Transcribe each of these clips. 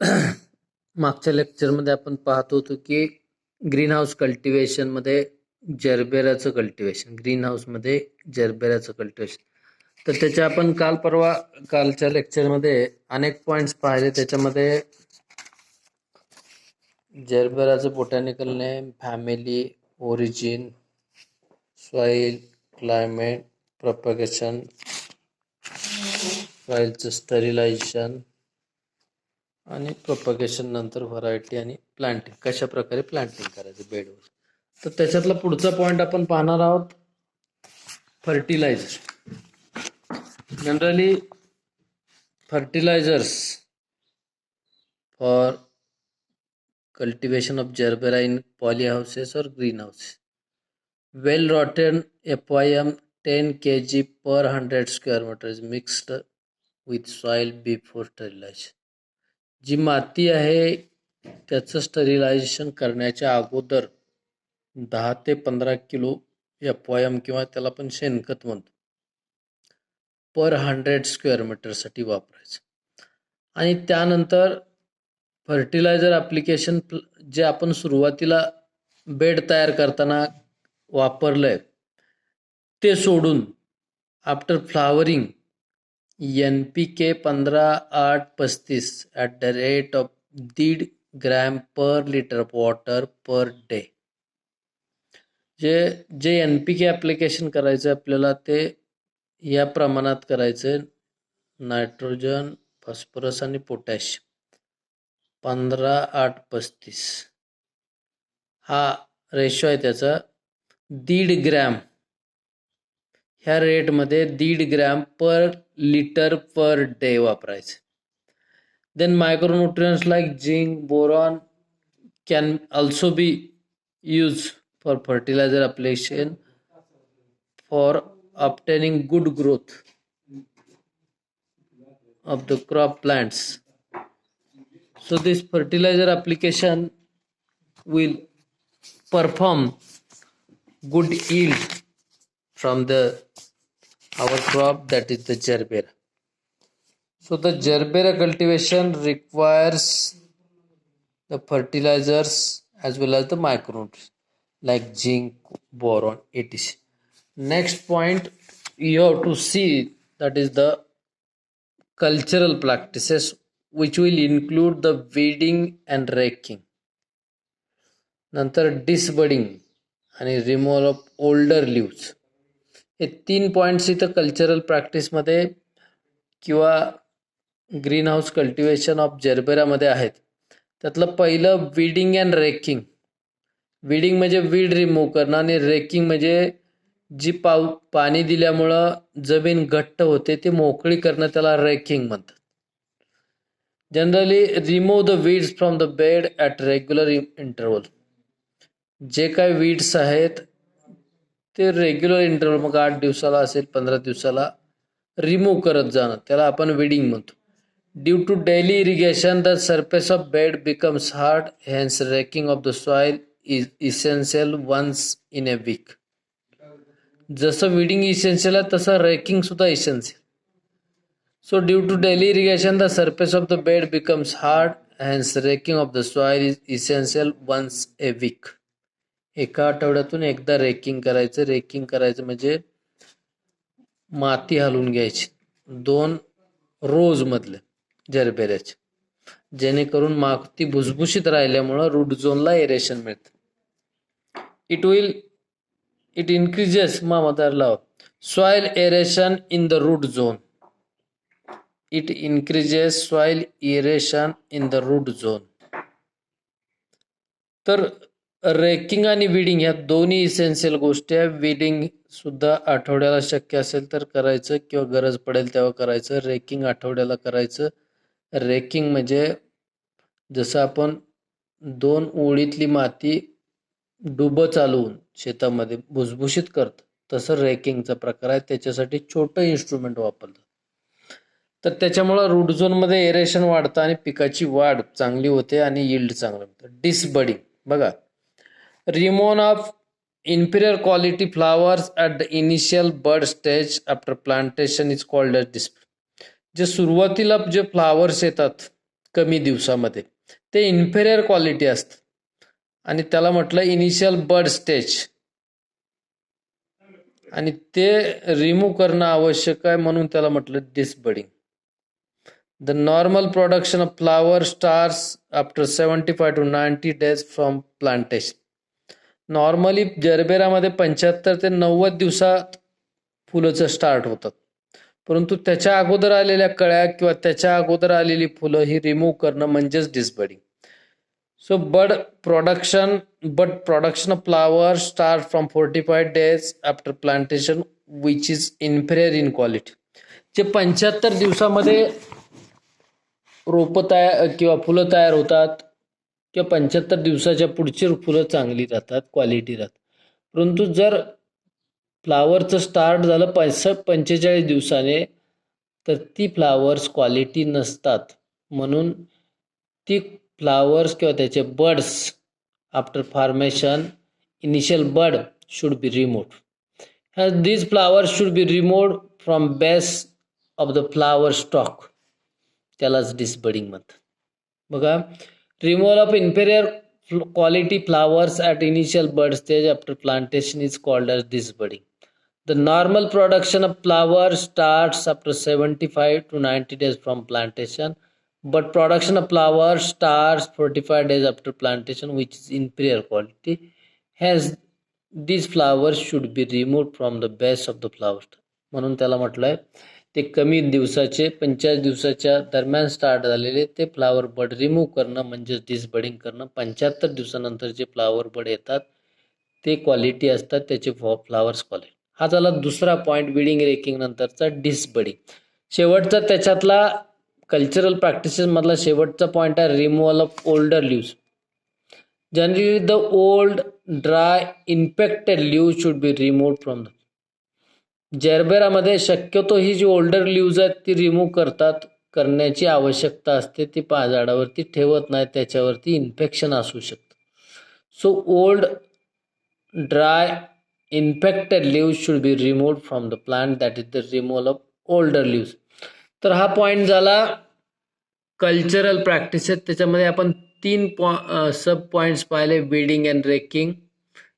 मागच्या लेक्चरमध्ये आपण पाहत होतो की ग्रीन हाऊस कल्टिवेशनमध्ये जरबेराचं कल्टिवेशन, ग्रीन हाऊसमध्ये जरबेराचं कल्टिवेशन. तर त्याचे आपण कालच्या लेक्चरमध्ये अनेक पॉईंट्स पाहिले. त्याच्यामध्ये जरबेराचं botanical name, family, origin, soil, climate, propagation, सॉईलचं स्टरिलायझेशन आणि प्रोपगेशन नंतर व्हरायटी आणि प्लांटिंग, कशा प्रकारे प्लांटिंग करायचं बेडवर. तर त्याच्यातला पुढचा पॉईंट आपण पाहणार आहोत, fertiliser. Generally fertilisers for cultivation of gerbera in polyhouses or greenhouses. Well rotten FYM 10 kg per 100 square meter is mixed with soil before sterilization. जी माती आहे त्याचं स्टरिलायझेशन करण्याच्या अगोदर 10 ते 15 किलो FYM किंवा त्याला आपण शेणखत म्हणतो पर 100 स्क्वेअर मीटरसाठी वापरायचं. आणि त्यानंतर फर्टिलायझर ॲप्लिकेशन जे आपण सुरुवातीला बेड तयार करताना वापरलंय ते सोडून after flowering NPK 15-8-35 at the rate of 1.5 gram per litre of water per day. जे NPK ॲप्लिकेशन करायचं आपल्याला ते या प्रमाणात करायचं. नायट्रोजन, फॉस्फरस आणि पोटॅशियम 15-8-35 हा रेशो आहे त्याचा. 1.5 ग्रॅम ह्या रेटमध्ये 1.5 gram per litre per day वापरायचं. Then micronutrients like zinc, boron can also be use for fertiliser application for obtaining good growth of the crop plants. So this fertilizer application will perform good yield from our crop, that is the gerbera. So the gerbera cultivation requires the fertilizers as well as the micronutrients like zinc, boron, etc. Next point you have to see, that is the cultural practices which will include the weeding and raking, नंतर डिसबडिंग आणि removal of older lives. हे 3 points इथं cultural प्रॅक्टिसमध्ये किंवा green house cultivation of जरबेरामध्ये आहेत. त्यातलं पहिलं weeding and racking. Weeding म्हणजे weed remove करणं आणि रेकिंग म्हणजे जी पाणी दिल्यामुळं जमीन घट्ट होते ते मोकळी करणं, त्याला रेकिंग म्हणतात. Generally remove the weeds from the bed at regular interval. जे काय वीड्स आहेत ते रेग्युलर इंटरवल, मग 8 दिवसाला असेल 15 दिवसाला रिमूव्ह करत जाणं, त्याला आपण वीडिंग म्हणतो. Due to daily irrigation the surface of bed becomes hard, hence raking of the soil is essential once in a week. जसं वीडिंग इसेन्शियल आहे तसं रेकिंग सुद्धा essential. So due to daily irrigation the surface of the bed becomes hard, hence raking of the soil is essential once a week. एका आठवड्यातून एकदा racking करायचं. Racking करायचं म्हणजे माती हलवून घ्यायची 2 रोज मधले जरबेऱ्याचे, जेणेकरून माती भुसभुशीत राहिल्यामुळं रूट झोनला एरेशन मिळतं. It increases soil aeration in the root zone. It increases soil aeration in the root zone. तर रेकिंग आणि वीडिंग ह्या दोन्ही इसेन्शियल गोष्टी आहे. वीडिंग सुद्धा आठवड्याला शक्य असेल तर करायचं किंवा गरज पडेल तेव्हा करायचं. रेकिंग आठवड्याला करायचं. रेकिंग म्हणजे जसं आपण 2 ओळीतली माती डुबं चालवून शेतामध्ये भुसभुशीत करतो तसं रेकिंगचा प्रकार आहे. त्याच्यासाठी छोटं इन्स्ट्रुमेंट वापरलं तर त्याच्यामुळं रूट झोनमध्ये एरेशन वाढतं आणि पिकाची वाढ चांगली होते आणि यील्ड चांगलं होतं. डिसबडिंग बघा, removal of inferior quality flowers at the initial bud stage after plantation is called as disbudding. जे सुरुवातीला जे फ्लावर्स येतात कमी दिवसामध्ये, ते इन्फेरियर क्वालिटी असतं आणि त्याला म्हटलं इनिशियल बड स्टेज, आणि ते रिमूव्ह करणं आवश्यक आहे म्हणून त्याला म्हटलं disbudding. The normal production of flower starts after 75 to 90 days from plantation. Normally जरबेरामध्ये 75 ते 90 दिवसात फुलंचं स्टार्ट होतात, परंतु त्याच्या अगोदर आलेल्या कळ्या किंवा त्याच्या अगोदर आलेली फुलं ही रिमूव्ह करणं म्हणजेच डिसबडिंग. So bud production of flower start from 45 days after plantation, which is inferior in quality. जे 75 दिवसामध्ये रोपं तयार किंवा फुलं तयार होतात किंवा 75 दिवसाच्या पुढची फुलं चांगली राहतात, क्वालिटी राहतात. परंतु जर फ्लावरचं स्टार्ट झालं 45 दिवसाने तर ती फ्लावर्स क्वालिटी नसतात, म्हणून ती फ्लावर्स किंवा त्याचे birds after formation initial bird should be removed. These flowers should be removed from base of the flower stalk. त्यालाच डिसबडिंग म्हणतात. बघा, removal of inferior quality flowers at initial bud stage after plantation is called as disbudding. The normal production of flower starts after 75 to 90 days from plantation, but production of flower starts 45 days after plantation, which is inferior quality. Hence, these flowers should be removed from the base of the flower. म्हणून त्याला म्हटलंय ते कमी दिवसाचे 45 दिवसाच्या दरम्यान start झालेले ते फ्लावर बड रिमूव्ह करणं म्हणजेच डिसबडिंग करणं. 75 दिवसानंतर जे फ्लावर बड येतात ते क्वालिटी असतात, त्याचे फ्लावर्स क्वालिटी. हा झाला दुसरा पॉईंट विडिंग रेकिंग नंतरचा डिसबडिंग. शेवटचा त्याच्यातला कल्चरल प्रॅक्टिसेस मधला शेवटचा पॉईंट आहे removal of older leaves. Generally the old dry infected leaves should be removed from the. जरबेरामध्ये शक्यतो ही जी ओल्डर लिव्ज आहेत ती रिमूव्ह करण्याची आवश्यकता असते. ती झाडावरती ठेवत नाही, त्याच्यावरती इन्फेक्शन असू शकतं. So old dry infected leaves should be removed from the plant, that is the removal of older leaves. तर हा पॉईंट झाला कल्चरल प्रॅक्टिसेस. त्याच्यामध्ये आपण 3 सब पॉईंट्स पाहिले, विडिंग अँड रेकिंग,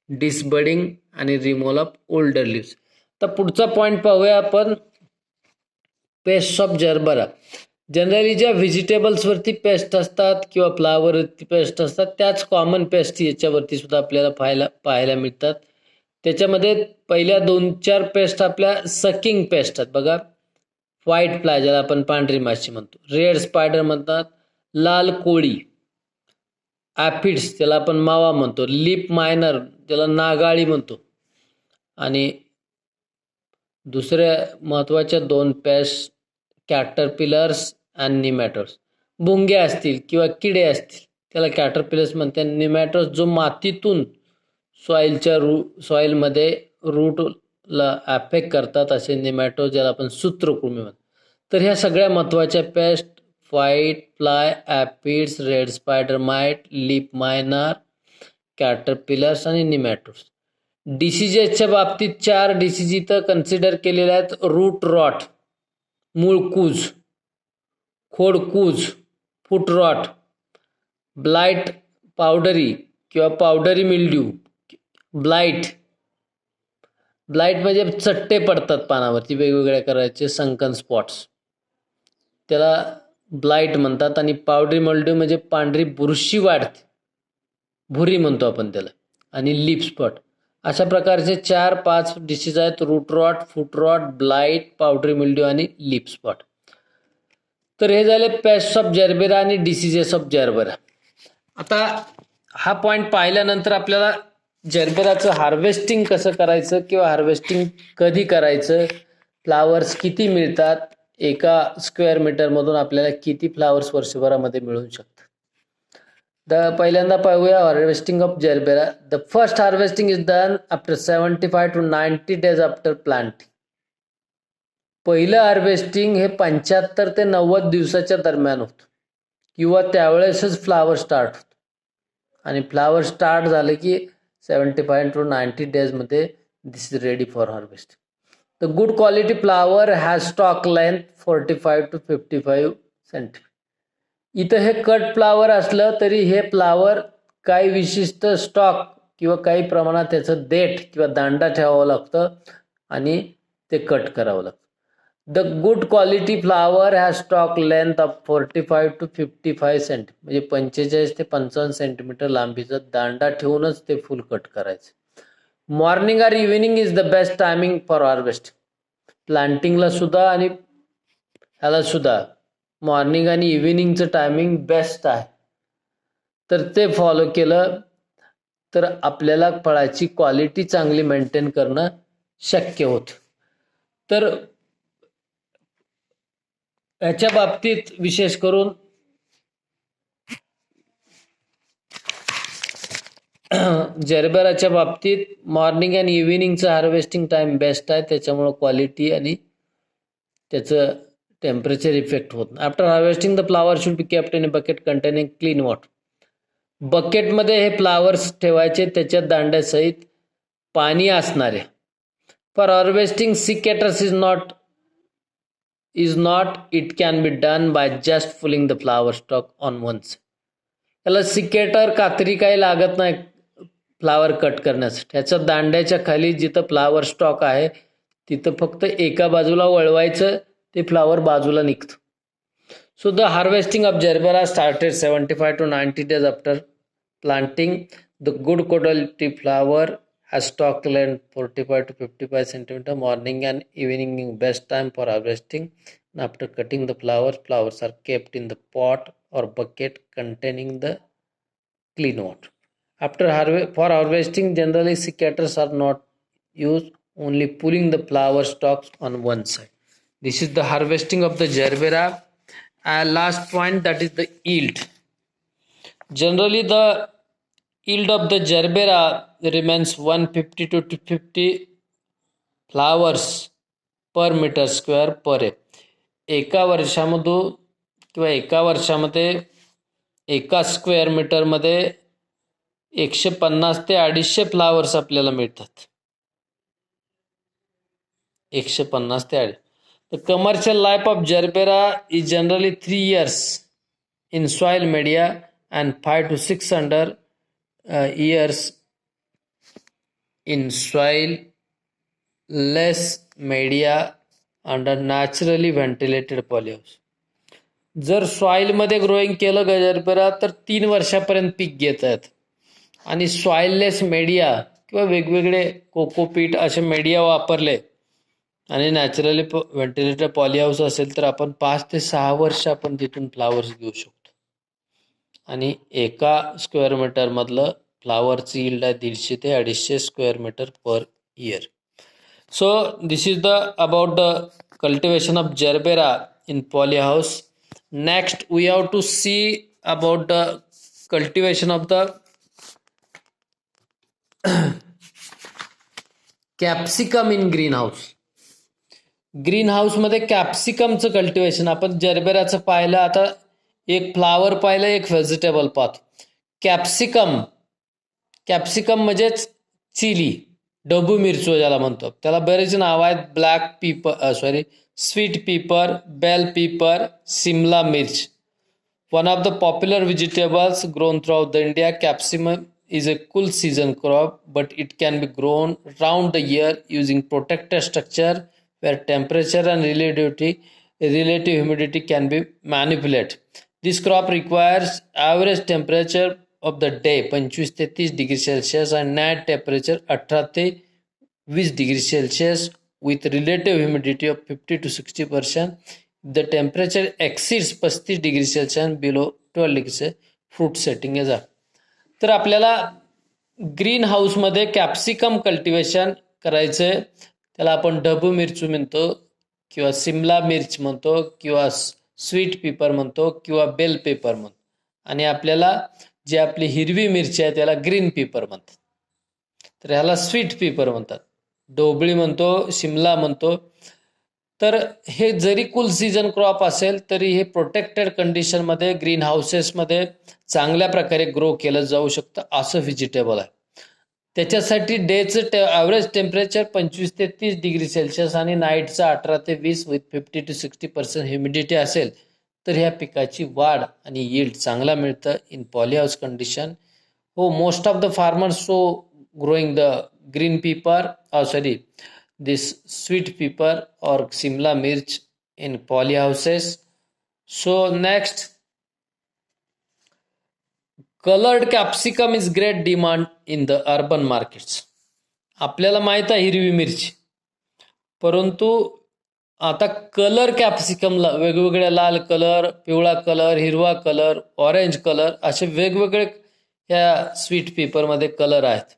डिसबडिंग आणि रिमूव्हल ऑफ ओल्डर लिव्ज. तर पुढचा point पाहूया आपण, पेस्ट ऑफ जरबरा. जनरली ज्या व्हेजिटेबल्सवरती पेस्ट असतात किंवा फ्लावरवरती पेस्ट असतात त्याच कॉमन पेस्ट याच्यावरती सुद्धा आपल्याला पाहायला मिळतात. त्याच्यामध्ये पहिल्या 2-4 पेस्ट आपल्या सकिंग पेस्ट आहेत. बघा, व्हाईट फ्लाय ज्याला आपण पांढरी माशी म्हणतो, रेड स्पायडर म्हणतात, लाल कोळी, ॲफिड्स त्याला आपण मावा म्हणतो, लिप मायनर ज्याला नागाळी म्हणतो, आणि दुसऱ्या महत्त्वाच्या 2 पेस्ट कॅटरपिलर्स आणि निमॅटोड्स. भुंगे असतील किंवा किडे असतील त्याला कॅटरपिलर्स म्हणतात. निमॅटोड्स जो मातीतून सॉईलमध्ये रूटला अफेक्ट करतात असे निमॅटोड ज्याला आपण सूत्रकृमी म्हणतो. तर ह्या सगळ्या महत्त्वाच्या pest white fly, aphids, red spider mite, leaf miner, caterpillars आणि निमॅटोड्स. डिसीजेसच्या बाबतीत 4 डिसीज इथं कन्सिडर केलेल्या आहेत. रूट रॉट, मूळकूज, खोडकूज, फूट रॉट, ब्लाइट पावडरी किंवा पावडरी मिल्ड्यू, ब्लाइट म्हणजे चट्टे पडतात पानावरती वेगवेगळ्या करायचे, संकन स्पॉट्स त्याला ब्लाइट म्हणतात. आणि पावडरी मिल्ड्यू म्हणजे पांढरी बुरशी वाढते, भुरी म्हणतो आपण त्याला, आणि लिप स्पॉट. अशा प्रकारचे 4-5 डिसीज आहेत, रूट रॉट, फूट रॉट, ब्लाइट, पावडरी मिल्ड्यू आणि लिप स्पॉट. तर हे झाले पेस्ट ऑफ जरबेरा आणि डिसीजेस ऑफ जरबेरा. आता हा पॉईंट पाहिल्यानंतर आपल्याला जरबेराचं हार्वेस्टिंग कसं करायचं किंवा हार्वेस्टिंग कधी करायचं, फ्लावर्स किती मिळतात, एका स्क्वेअर मीटरमधून आपल्याला किती फ्लावर्स वर्षभरामध्ये मिळू शकतात. पहिल्यांदा पाहूया harvesting of gerbera. The first harvesting is done after 75 to 90 days after planting. पहिलं हार्वेस्टिंग हे 75 ते 90 दिवसाच्या दरम्यान होतं किंवा त्यावेळेसच फ्लावर स्टार्ट होतो, आणि फ्लावर स्टार्ट झालं की 75 to 90 days this is ready for harvesting. The good quality flower has stalk length 45 to 55 cm. इथं हे कट फ्लावर असलं तरी हे फ्लावर काही विशिष्ट स्टॉक किंवा काही प्रमाणात त्याचं देठ किंवा दांडा ठेवावं लागतं आणि ते कट करावं लागतं. The good quality flower has stalk length of 45 to 55 centi, म्हणजे 45 ते 55 सेंटीमीटर लांबीचा दांडा ठेवूनच ते फुल कट करायचं. Morning or evening is the best timing for harvest. प्लांटिंगला सुद्धा आणि ह्याला सुद्धा मॉर्निंग आणि इव्हिनिंगचं टायमिंग बेस्ट आहे. तर ते फॉलो केलं तर आपल्याला फळाची क्वालिटी चांगली मेंटेन करणं शक्य होतं. तर याच्या बाबतीत विशेष करून जर्बेराच्या बाबतीत मॉर्निंग अँड इव्हिनिंगचं हार्वेस्टिंग टाइम बेस्ट आहे. त्याच्यामुळं क्वालिटी आणि त्याचं टेम्परेचर इफेक्ट होत नाही. After harvesting the flower should be kept in a bucket containing clean water. बकेटमध्ये हे फ्लावर्स ठेवायचे त्याच्या दांड्यासहित पाणी असणारे. For harvesting secateurs is not it can be done by just pulling the flower stalk on once. त्याला secateur कात्री काही लागत नाही फ्लावर कट करण्यासाठी. त्याच्या दांड्याच्या खाली जिथं फ्लावर स्टॉक आहे तिथं फक्त एका बाजूला वळवायचं, ते फ्लावर बाजूला निघतं. So the harvesting of gerbera started 75 to 90 days after planting. The good quality flower has stalk length 45 to 55 centimeter. Morning and evening best time for harvesting. And after cutting the flowers are kept in the pot or bucket containing the clean water. For harvesting, generally secateurs are not used, only pulling the flower stalks on one side. This is the harvesting of the gerbera. Last point, that is the yield. Generally the yield of the gerbera remains 150 to 250 flowers per meter square per acre. एका वर्षामध्ये एका square मीटरमध्ये 150 ते 250 flowers आपल्याला मिळतात. 150 ते 250. The commercial life of gerbera is generally 3 years in soil media and 5 to 600 years in soil less media under naturally ventilated polyhouse. जर सॉइलमध्ये growing केलं जर्बेरा तर 3 वर्षापर्यंत पीक घेता येतं. आणि सॉइललेस मीडिया किंवा वेगवेगळे कोकोपीट असे मीडिया वापरले आणि नॅचरली व्हेंटिलेटेड पॉलीहाऊस असेल तर आपण 5 ते 6 वर्ष आपण तिथून फ्लावर्स घेऊ शकतो. आणि एका स्क्वेअर मीटरमधलं फ्लावरची यील्ड आहे 150 ते 250 square metre per year. So this is about the cultivation of gerbera in polyhouse. Next we have to see about the cultivation of the capsicum in green house. Green हाऊसमध्ये कॅप्सिकमचं cultivation आपण जर्बेराचं पाहिलं. आता एक flower पाहिलं, एक vegetable पाहतो. Capsicum म्हणजेच chilli, Dabboo मिरचो ज्याला म्हणतो. त्याला बरेच नाव आहेत. Black pepper, sweet pepper, bell pepper, Shimla मिर्च. One of the popular vegetables grown throughout the India, capsicum is a cool season crop, but it can be grown round the year using protected structure where temperature and relative humidity can be manipulated. This crop requires average temperature of the day 25 ते 30 degree Celsius and night temperature 18 ते 20 degree Celsius with relative humidity of 50 to 60%. The temperature exceeds 35 degree Celsius and below 12 degree fruit setting आहे. तर आपल्याला green हाऊसमध्ये capsicum cultivation करायचं आहे. त्याला आपण डबू मिरचू म्हणतो किंवा सिमला मिर्च म्हणतो किंवा स्वीट पेपर म्हणतो किंवा बेल पेपर म्हणतो. आणि आपल्याला जी आपली हिरवी मिरची आहे त्याला ग्रीन पेपर म्हणतात. तर ह्याला स्वीट पेपर म्हणतात, ढोबळी म्हणतो, शिमला म्हणतो. तर हे जरी कुल सीझन क्रॉप असेल तरी हे प्रोटेक्टेड कंडिशनमध्ये ग्रीन हाऊसेसमध्ये चांगल्या प्रकारे ग्रो केलं जाऊ शकतं असं व्हेजिटेबल आहे. त्याच्यासाठी डेचं ॲव्हरेज टेम्परेचर 25 ते 30 डिग्री सेल्सिअस आणि नाईटचं 18 ते 20 विथ 50 to 60% ह्युमिडिटी असेल तर ह्या पिकाची वाढ आणि यील्ड चांगला मिळतं इन पॉलीहाऊस कंडिशन. हो, most of the farmers so growing the green pepper this sweet pepper or Simla mirch in polyhouses. So next, colored capsicum is great demand in the urban markets. आपल्याला माहित आहे हिरवी मिरची, परंतु आता colour कॅप्सिकमला वेगवेगळ्या लाल कलर, पिवळा कलर, हिरवा कलर, ऑरेंज कलर असे वेगवेगळे ह्या स्वीट पेपरमध्ये कलर आहेत.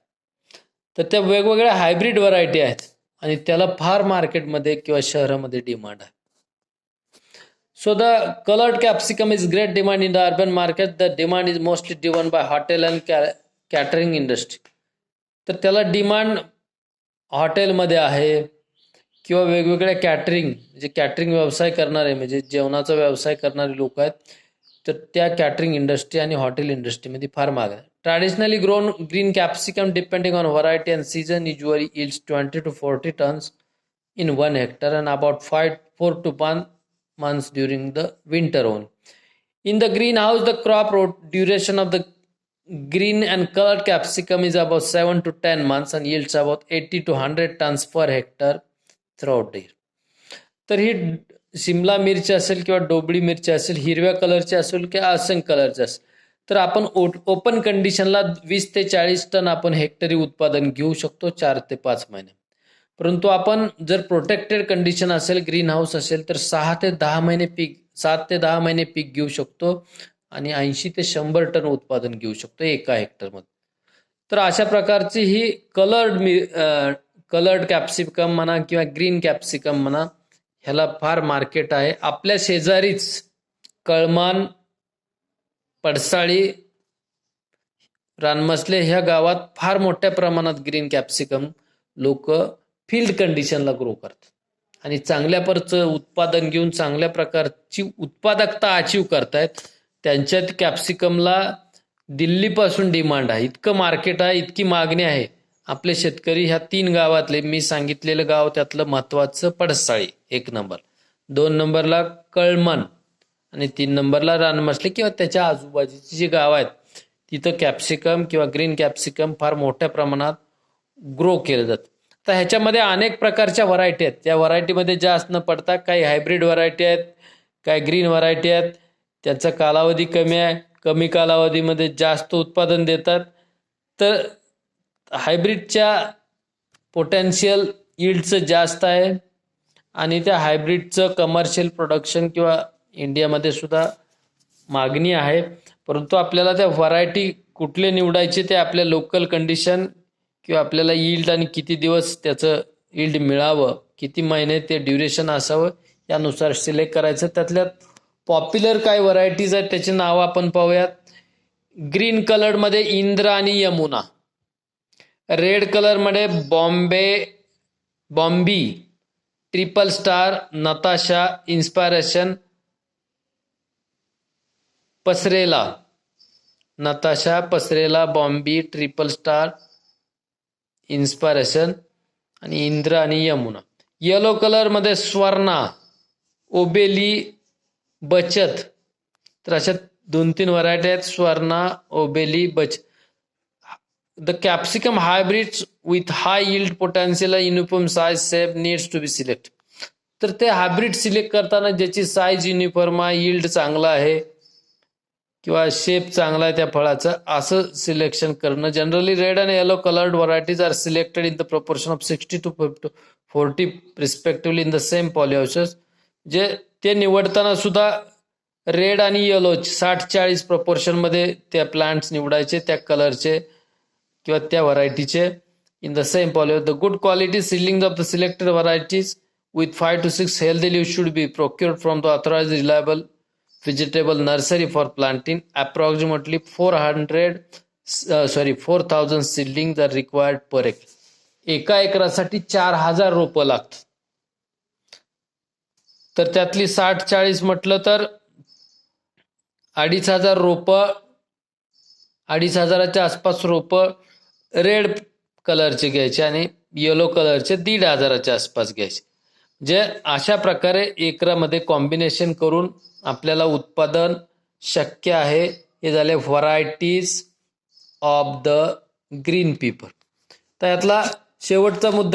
तर त्या वेगवेगळ्या हायब्रिड व्हरायटी आहेत आणि त्याला फार मार्केटमध्ये किंवा शहरामध्ये डिमांड आहे. So the coloured capsicum is great demand in the urban market. The demand is mostly driven by hotel and catering industry. तर त्याला डिमांड हॉटेलमध्ये आहे किंवा वेगवेगळ्या कॅटरिंग व्यवसाय करणारे म्हणजे जेवणाचा व्यवसाय करणारे लोक आहेत, तर त्या कॅटरिंग इंडस्ट्री आणि हॉटेल इंडस्ट्रीमध्ये फार माग आहे. Traditionally grown green capsicum depending on variety and season usually yields 20 to 40 tons in 1 hectare and about 4 to 5 months during the winter only. In the greenhouse, the crop duration of the green and colored capsicum is about 7 to 10 months and yields about 80 to 100 tons per hectare throughout the year. तर ही शिमला मिरची असेल किंवा डोबळी मिरची असेल, हिरव्या कलरची असेल किंवा असंख्य कलरची असेल, तर आपण ओपन कंडिशनला 20 ते 40 टन आपण हेक्टरी उत्पादन घेऊ शकतो 4 ते 5 महिने. परंतु आपण जर प्रोटेक्टेड कंडिशन असेल, ग्रीन हाऊस असेल, तर 7 ते 10 महिने पीक घेऊ शकतो आणि 80 ते 100 टन उत्पादन घेऊ शकतो एका हेक्टरमध्ये. तर अशा प्रकारची ही कलर्ड कॅप्सिकम म्हणा किंवा ग्रीन कॅप्सिकम म्हणा, ह्याला फार मार्केट आहे. आपल्या शेजारीच कळमान, पडसाळी, रानमसले ह्या गावात फार मोठ्या प्रमाणात ग्रीन कॅप्सिकम लोक फील्ड कंडिशनला ग्रो करतात आणि चांगल्या प्रकारचं उत्पादन घेऊन चांगल्या प्रकारची उत्पादकता अचीव करतायत. त्यांच्यात कॅप्सिकमला दिल्लीपासून डिमांड आहे, इतकं मार्केट आहे, इतकी मागणी आहे. आपले शेतकरी ह्या 3 गावातले, मी सांगितलेलं गाव त्यातलं महत्वाचं पडसाळी 1 नंबर, 2 नंबरला कळमन आणि 3 नंबरला रानमसले किंवा त्याच्या आजूबाजूची जी गाव आहेत तिथं कॅप्सिकम किंवा ग्रीन कॅप्सिकम फार मोठ्या प्रमाणात ग्रो केलं जातं. तर ह्याच्यामध्ये अनेक प्रकारच्या व्हरायटी आहेत. त्या व्हरायटीमध्ये जास्त न पडता काही हायब्रिड व्हरायटी आहेत, काही ग्रीन व्हरायटी आहेत. त्याचा कालावधी कमी आहे, कमी कालावधीमध्ये जास्त उत्पादन देतात. तर हायब्रिडच्या पोटेन्शियल यील्डचं जास्त आहे आणि त्या हायब्रिडचं कमर्शियल प्रोडक्शन किंवा इंडियामध्ये सुद्धा मागणी आहे. परंतु आपल्याला त्या व्हरायटी कुठले निवडायचे ते आपल्या लोकल कंडिशन किंवा आपल्याला यील्ड आणि किती दिवस त्याचं यील्ड मिळावं, किती महिने ते ड्युरेशन असावं यानुसार सिलेक्ट करायचं. त्यातल्यात पॉप्युलर काही व्हरायटीज आहेत, त्याची नावं आपण पाहूयात. ग्रीन कलरमध्ये इंद्र आणि यमुना, रेड कलरमध्ये बॉम्बी, ट्रिपल स्टार, नताशा, इन्स्पायरेशन, पसरेला, बॉम्बी, ट्रिपल स्टार, इन्स्पायरेशन आणि इंद्र आणि यमुना. येलो कलरमध्ये स्वर्णा, ओबेली, बचत. तर अशा 2-3 व्हरायटी आहेत, स्वर्णा, ओबेली, बचत. The capsicum hybrids with high yield potential and uniform size shape needs to be selected. तर ते हायब्रिड सिलेक्ट करताना ज्याची साईज युनिफॉर्म आहे, यील्ड चांगला आहे किंवा शेप चांगला आहे त्या फळाचा, असं सिलेक्शन करणं. Generally red and yellow coloured varieties are selected in the proportion of 60 to 40 respectively in the same polyhouses. जे ते निवडताना सुद्धा रेड आणि येलो 60-40 प्रपोर्शनमध्ये त्या प्लांट्स निवडायचे, त्या कलरचे किंवा त्या व्हरायटीचे in the same polyhouse. The good quality seedlings of the selected varieties with 5 to 6 healthy leaves should be procured from the authorized reliable vegetable nursery for planting. Approximately 4,000 seedlings are required per acre. एका एकरासाठी 4,000 रोपं लागतात. तर त्यातली 60-40 म्हटलं तर 2,500 रोपं, 2,500च्या आसपास रोपं रेड कलरचे घ्यायचे आणि येलो कलरचे 1,500च्या आसपास घ्यायचे. जे अशा प्रकारे एकरामध्ये कॉम्बिनेशन करून आपल्याला उत्पादन शक्य आहे. हे झाले varieties of the green pepper. तर यातला शेवटचा मुद्दा